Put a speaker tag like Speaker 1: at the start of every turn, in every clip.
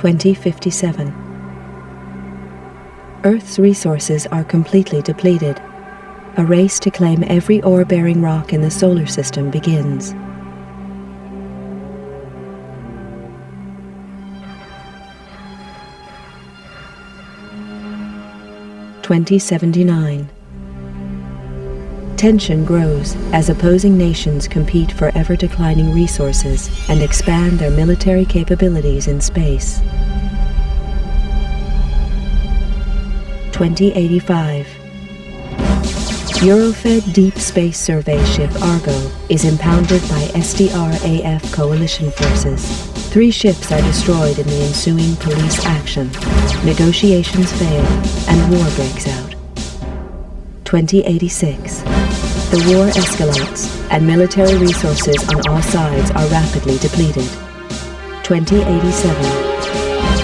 Speaker 1: 2057. Earth's resources are completely depleted. A race to claim every ore-bearing rock in the solar system begins. (2079). Tension grows as opposing nations compete for ever-declining resources and expand their military capabilities in space. 2085. Eurofed Deep Space Survey ship Argo is impounded by SDR-AF coalition forces. 3 ships are destroyed in the ensuing police action. Negotiations fail and war breaks out. 2086. The war escalates and military resources on all sides are rapidly depleted. 2087.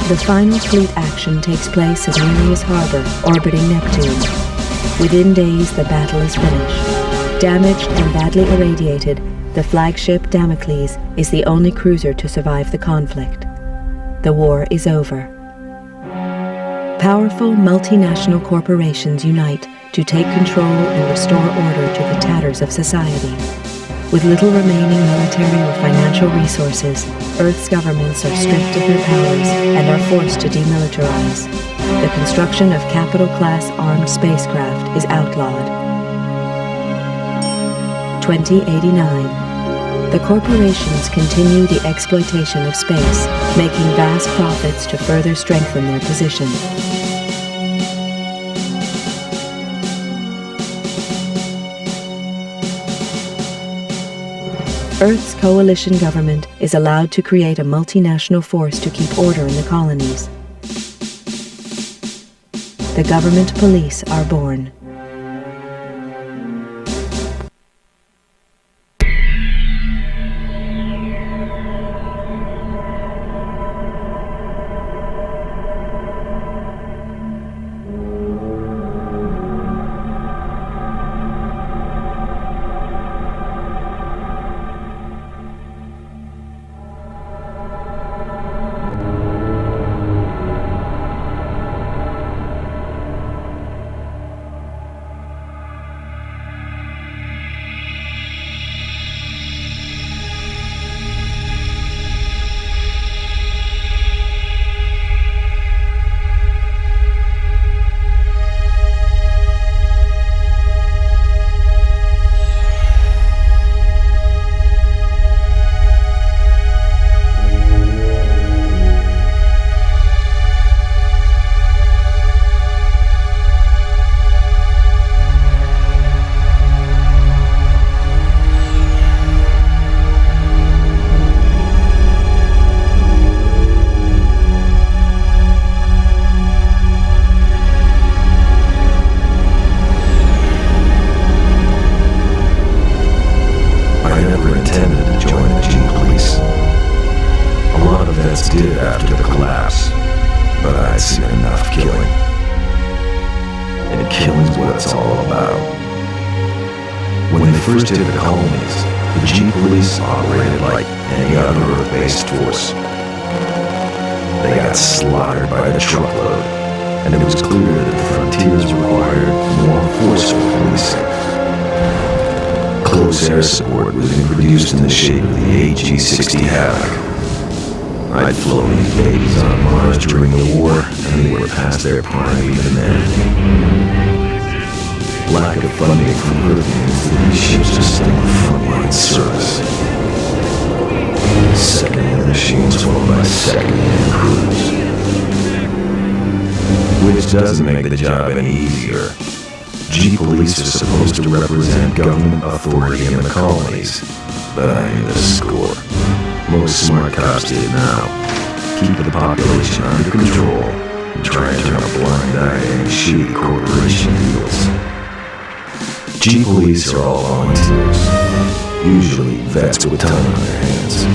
Speaker 1: The final fleet action takes place at Nereus Harbor, orbiting Neptune. Within days, the battle is finished. Damaged and badly irradiated, the flagship Damocles is the only cruiser to survive the conflict. The war is over. Powerful multinational corporations unite to take control and restore order to the tatters of society. With little remaining military or financial resources, Earth's governments are stripped of their powers and are forced to demilitarize. The construction of capital-class armed spacecraft is outlawed. 2089. The corporations continue the exploitation of space, making vast profits to further strengthen their position. Earth's coalition government is allowed to create a multinational force to keep order in the colonies. The government police are born.
Speaker 2: Did after the collapse, but I'd seen enough killing. And killing's what it's all about. When they first hit the colonies, the G Police operated like any other Earth-based force. They got slaughtered by the truckload, and it was clear that the frontiers required more forceful policing. Close air support was introduced in the shape of the AG-60 Havoc. I'd flown these babies on Mars during the war, and they were past their prime even then. Lack of funding from Earth means that these ships are still in frontline service. Second-hand machines followed by second-hand crews. Which doesn't make the job any easier. G Police are supposed to represent government authority in the colonies, but I knew the score. Most smart cops did now. Keep the population under control and try and turn a blind eye to any shitty corporation deals. G Police are all volunteers, usually vets with time on their hands.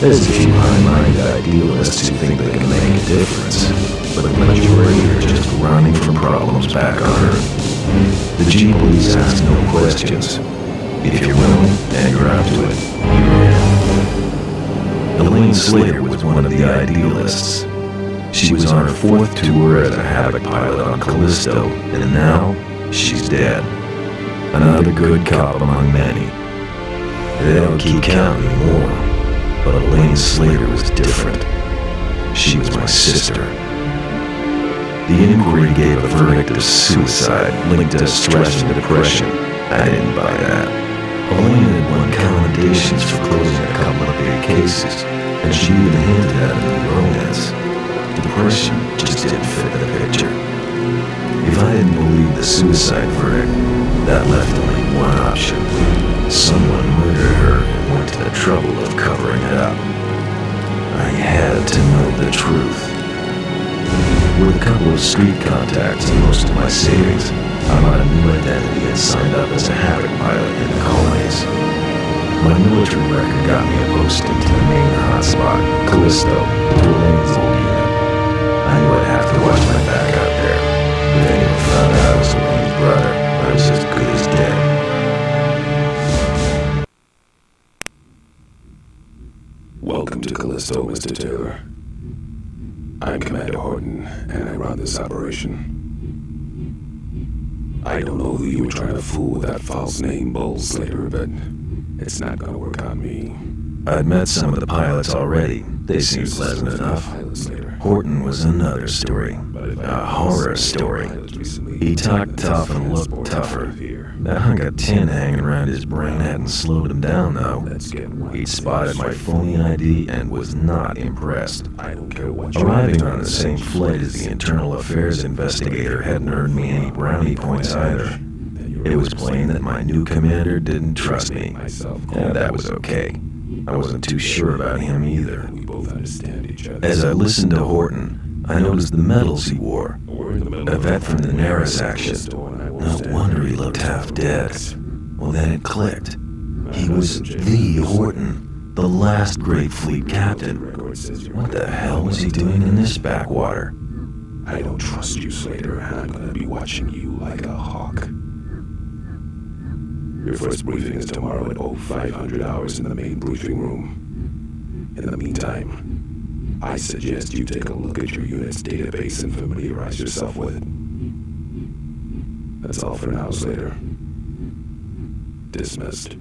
Speaker 2: There's a few high-minded idealists who think they can make a difference, but the majority are just running from problems back on Earth. The G Police ask no questions. If you're willing and you're up to it, you're in. Elaine Slater was one of the idealists. She was on her 4th tour as a Havoc pilot on Callisto, and now she's dead. Another good cop among many. They don't keep counting anymore, but Elaine Slater was different. She was my sister. The inquiry gave a verdict of suicide linked to stress and depression. I didn't buy that. Elaine had won commendations for closing a couple of big cases, and she even hinted at a new romance. Depression just didn't fit the picture. If I didn't believe the suicide verdict, that left only one option. Someone murdered her and went to the trouble of covering it up. I had to know the truth. With a couple of street contacts and most of my savings, I bought a new identity and signed up as a Havoc pilot in the colonies. My military record got me a posting to the main hotspot, Callisto, to Elaine's old unit. I knew I'd have to watch my back out there. If anyone found out I was Elaine's brother, I was as good as dead.
Speaker 3: Welcome to Callisto, Mr. Taylor. I'm Commander Horton, and I run this operation. I don't know who you were trying to fool with that false name, Bull Slater, but it's not gonna work on me.
Speaker 2: I'd met some of the pilots already. They seemed pleasant enough. Horton was another story. A horror story. He talked tough and looked tougher. That hunk of tin hanging around his brain hadn't slowed him down, though. He'd spotted my phony ID and was not impressed. Arriving on the same flight as the internal affairs investigator hadn't earned me any brownie points either. It was plain that my new commander didn't trust me, and that was okay. I wasn't too sure about him either. As I listened to Horton, I noticed the medals he wore. A vet from the Neris action. No wonder he looked half dead. Well, then it clicked. He was the Horton, the last great fleet captain. What the hell was he doing in this backwater?
Speaker 3: I don't trust you, Slater, and I'm gonna be watching you like a hawk. Your first briefing is tomorrow at 0500 hours in the main briefing room. In the meantime, I suggest you take a look at your unit's database and familiarize yourself with it. That's all for now, Slater. Dismissed.